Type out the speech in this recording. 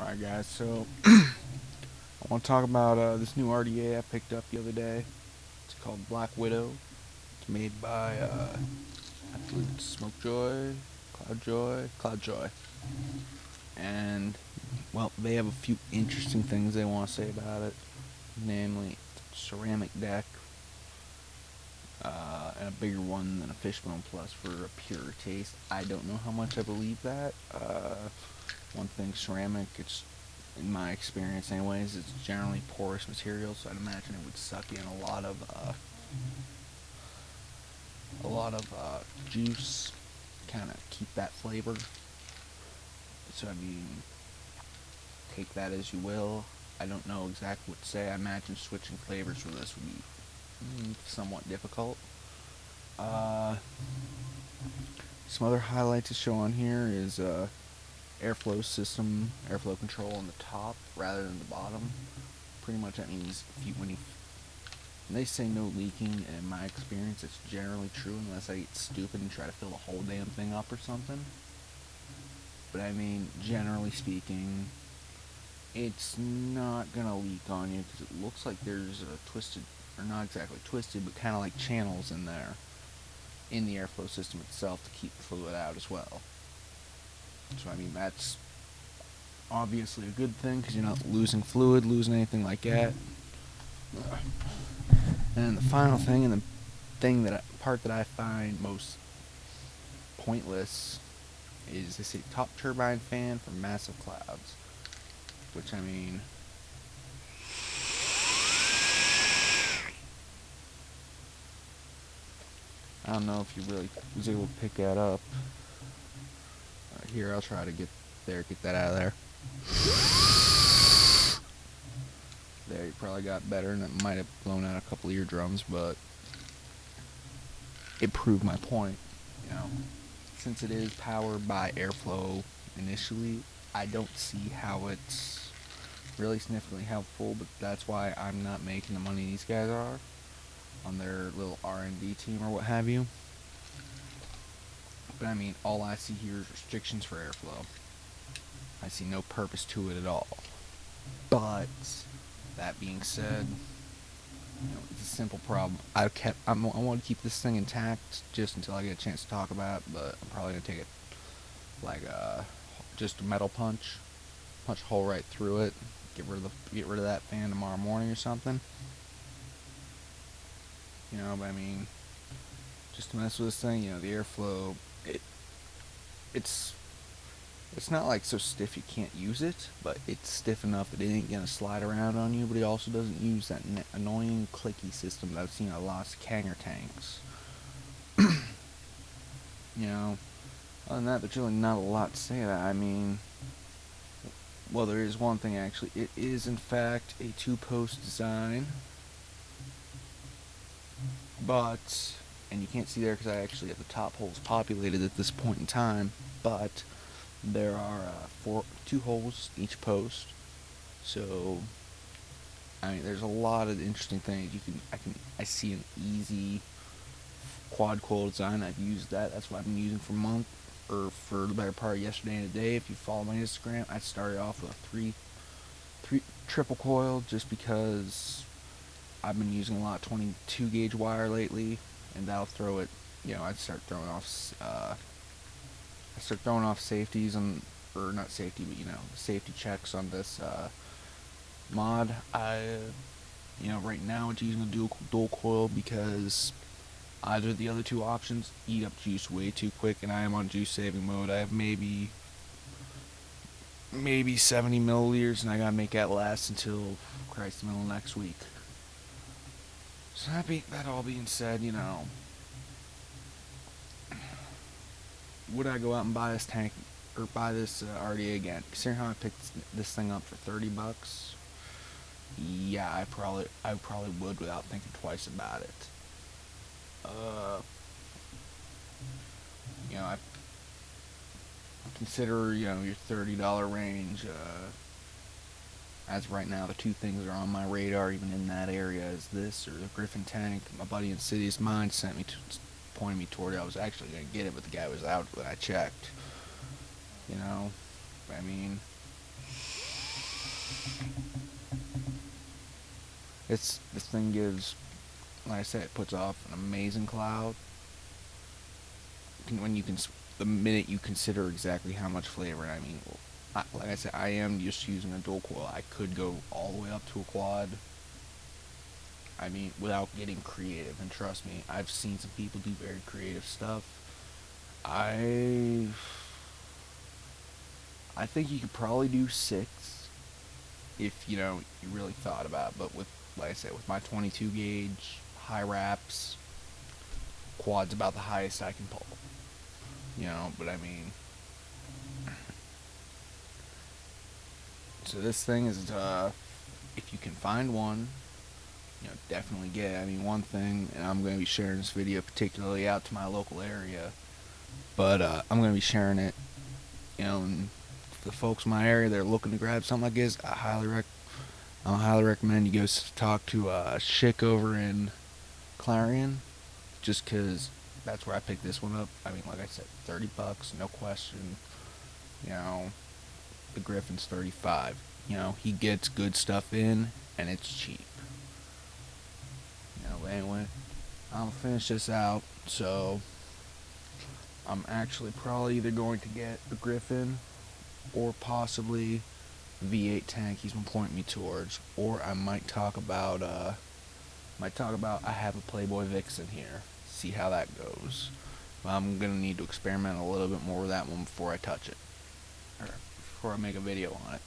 Alright guys, so I want to talk about this new RDA I picked up the other day. It's called Black Widow. It's made by, I believe it's Smokejoy, Cloudjoy. And, well, they have a few interesting things they want to say about it. Namely, ceramic deck, and a bigger one than a Fishbone Plus for a purer taste. I don't know how much I believe that. One thing, ceramic, it's, in my experience anyways, it's generally porous material, so I'd imagine it would suck in a lot of juice, kind of keep that flavor. So I mean, take that as you will. I don't know exactly what to say. I imagine switching flavors for this would be somewhat difficult. Some other highlights to show on here is airflow system, airflow control on the top rather than the bottom. Pretty much that means when they say no leaking, and in my experience it's generally true unless I get stupid and try to fill the whole damn thing up or something. But I mean, generally speaking, it's not gonna leak on you because it looks like there's a twisted, or not exactly twisted, but kind of like channels in there in the airflow system itself to keep the fluid out as well. So I mean, that's obviously a good thing because you're not losing fluid, losing anything like that. And the final thing, and the part that I find most pointless, is they say top turbine fan for massive clouds. Which I mean, I don't know if you really was able to pick that up. Here, I'll try to get that out of there. There, you probably got better, and it might have blown out a couple eardrums, but it proved my point. You know, since it is powered by airflow initially, I don't see how it's really significantly helpful, but that's why I'm not making the money these guys are on their little R&D team or what have you. But I mean, all I see here is restrictions for airflow. I see no purpose to it at all. But that being said, you know, it's a simple problem. I want to keep this thing intact just until I get a chance to talk about it, but I'm probably gonna take it like just a metal punch a hole right through it, get rid of that fan tomorrow morning or something. You know, but I mean, just to mess with this thing, you know, the airflow, it's not like so stiff you can't use it, but it's stiff enough that it ain't gonna slide around on you. But it also doesn't use that annoying clicky system that I've seen a lot of Kanger tanks. You know, other than that, there's really not a lot to say. That I mean, well, there is one thing actually. It is in fact a two-post design, but, and you can't see there because I actually have the top holes populated at this point in time, but there are two holes each post. So I mean, there's a lot of interesting things. I see an easy quad coil design. I've used that. That's what I've been using for the better part of yesterday and today. If you follow my Instagram, I started off with a three triple coil just because I've been using a lot of 22 gauge wire lately, and that'll throw it. You know, I'd start throwing off safeties or not safety, but you know, safety checks on this mod. You know, right now it's using a dual coil because either of the other two options eat up juice way too quick, and I am on juice saving mode. I have maybe 70 milliliters, and I gotta make that last until Christ, the middle of next week. So that all being said, you know, would I go out and buy this tank or buy this RDA again? Considering how I picked this thing up for $30, yeah, I probably would without thinking twice about it. You know, I consider, you know, your $30 range. As of right now, the two things that are on my radar, even in that area, is this or the Griffin tank. My buddy Insidious Mind pointed me toward it. I was actually gonna get it, but the guy was out when I checked. You know, I mean, This thing gives, like I said, it puts off an amazing cloud. When you can, the minute you consider exactly how much flavor, and I mean, like I said, I am just using a dual coil. I could go all the way up to a quad. I mean, without getting creative, and trust me, I've seen some people do very creative stuff. I I think you could probably do 6 if you know you really thought about it. But with, like I said, with my 22 gauge high wraps, quad's about the highest I can pull. You know, but I mean, so this thing is if you can find one, you know, definitely get it. I mean, one thing, and I'm going to be sharing this video particularly out to my local area, but I'm going to be sharing it, you know, and for the folks in my area that are looking to grab something like this, I highly recommend you go talk to Schick over in Clarion, just because that's where I picked this one up. I mean, like I said, $30, no question. You know, the Griffin's 35. You know, he gets good stuff in, and it's cheap. You know, but anyway, I'm gonna finish this out. So I'm actually probably either going to get the Griffin or possibly V8 tank he's been pointing me towards, or I might talk about I have a Playboy Vixen here. See how that goes. But I'm gonna need to experiment a little bit more with that one before I touch it, or before I make a video on it.